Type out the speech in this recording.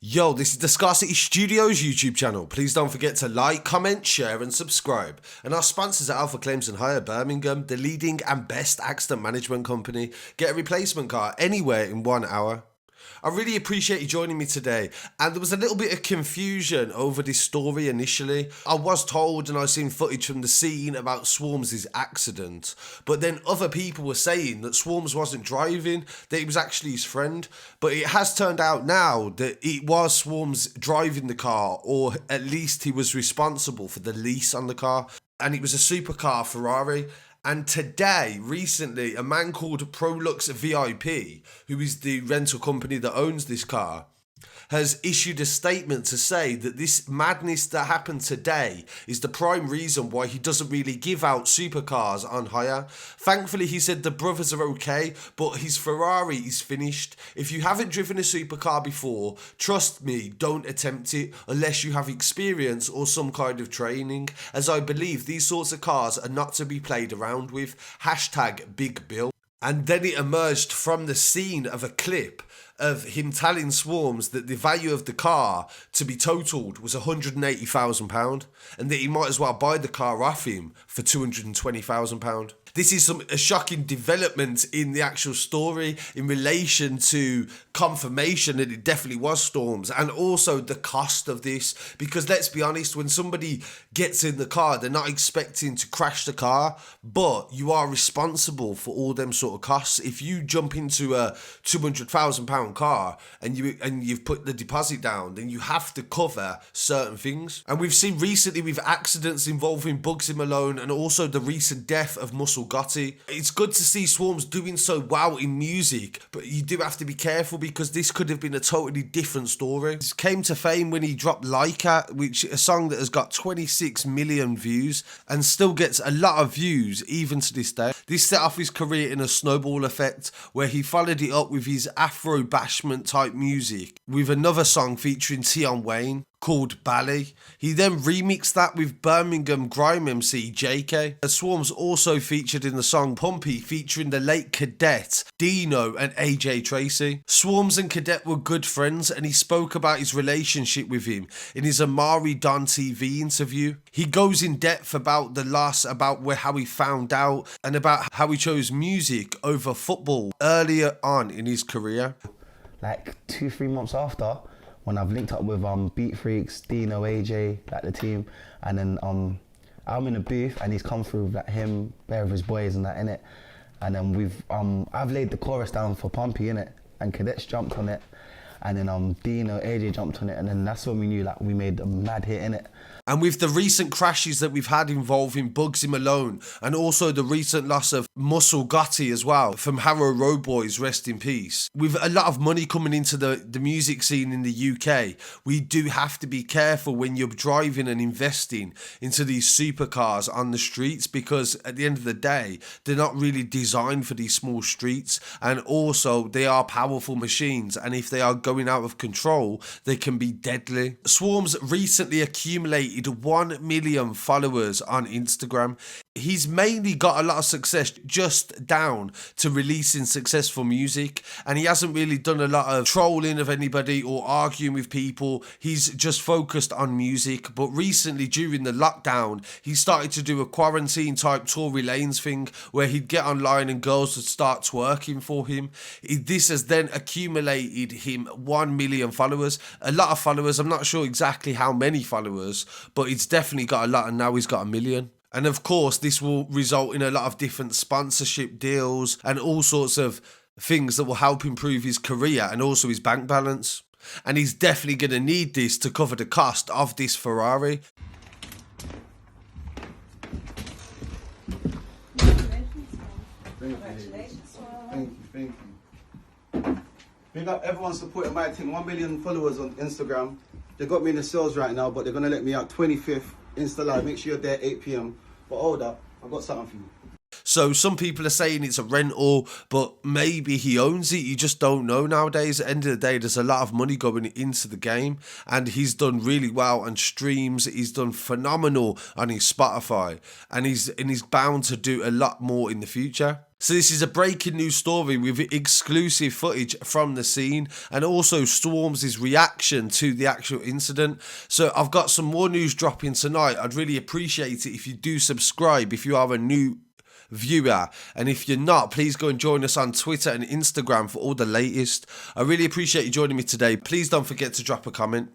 Yo, this is the Scarcity Studios YouTube channel. Please don't forget to like, comment, share and subscribe. And our sponsors are Alpha Claims and Hire Birmingham, the leading and best accident management company. Get a replacement car anywhere in 1 hour. I really appreciate you joining me today, and there was a little bit of confusion over this story initially. I was told and I seen footage from the scene about Swarmz' accident, but then other people were saying that Swarmz wasn't driving, that it was actually his friend. But it has turned out now that it was Swarmz driving the car, or at least he was responsible for the lease on the car, and it was a supercar Ferrari. And today, recently, a man called Prolux VIP, who is the rental company that owns this car, has issued a statement to say that this madness that happened today is the prime reason why he doesn't really give out supercars on hire. Thankfully, he said the brothers are okay, but his Ferrari is finished. If you haven't driven a supercar before, trust me, don't attempt it unless you have experience or some kind of training, as I believe these sorts of cars are not to be played around with. Hashtag Big Bill. And then it emerged from the scene of a clip of him telling Swarmz that the value of the car to be totaled was £180,000 and that he might as well buy the car off him for £220,000. This is a shocking development in the actual story in relation to confirmation that it definitely was Storms, and also the cost of this, because let's be honest, when somebody gets in the car, they're not expecting to crash the car, but you are responsible for all them sort of costs. If you jump into a £200,000 car and you've put the deposit down, then you have to cover certain things. And we've seen recently with accidents involving Bugsy Malone and also the recent death of Muscle Gotti. It's good to see Swarmz doing so well in music, but you do have to be careful because this could have been a totally different story. He came to fame when he dropped Lyca, which is a song that has got 26 million views and still gets a lot of views even to this day. This set off his career in a snowball effect where he followed it up with his Afro bashment type music with another song featuring Tion Wayne called Bally. He then remixed that with Birmingham grime MC Jaykae. Swarmz also featured in the song Pumpy featuring the late Cadet, Dino and AJ Tracy. Swarmz and Cadet were good friends and he spoke about his relationship with him in his Amari Don TV interview. He goes in depth about the loss, about how he found out and about how he chose music over football earlier on in his career. Like 2-3 months after, when I've linked up with Beat Freaks, Dino, AJ, like the team, and then I'm in a booth and he's come through with like him, there with his boys and that in it, and then we've I've laid the chorus down for Pumpy in it, and Cadets jumped on it, and then Dino, AJ jumped on it, and then that's when we knew like we made a mad hit in it. And with the recent crashes that we've had involving Bugsy Malone and also the recent loss of Muscle Gotti as well from Harrow Road Boys, rest in peace, with a lot of money coming into the music scene in the UK, we do have to be careful when you're driving and investing into these supercars on the streets, because at the end of the day, they're not really designed for these small streets, and also they are powerful machines, and if they are going out of control, they can be deadly. Swarmz recently accumulated 1 million followers on Instagram. He's mainly got a lot of success just down to releasing successful music, and he hasn't really done a lot of trolling of anybody or arguing with people. He's just focused on music. But recently, during the lockdown, he started to do a quarantine type Tory Lanez thing where he'd get online and girls would start twerking for him. This has then accumulated him 1 million followers. A lot of followers. I'm not sure exactly how many followers, but it's definitely got a lot, and now he's got 1 million. And of course, this will result in a lot of different sponsorship deals and all sorts of things that will help improve his career and also his bank balance. And he's definitely going to need this to cover the cost of this Ferrari. Thank you. Big up everyone supporting my team. 1 million followers on Instagram. They got me in the sales right now, but they're going to let me out 25th. Insta Live, make sure you're there 8 PM. But hold up, I've got something for you. So some people are saying it's a rental, but maybe he owns it. You just don't know nowadays. At the end of the day, there's a lot of money going into the game, and he's done really well on streams. He's done phenomenal on his Spotify, and he's bound to do a lot more in the future. So this is a breaking news story with exclusive footage from the scene, and also Swarmz' reaction to the actual incident. So I've got some more news dropping tonight. I'd really appreciate it if you do subscribe if you are a new viewer, and if you're not, please go and join us on Twitter and Instagram for all the latest. I really appreciate you joining me today. Please don't forget to drop a comment.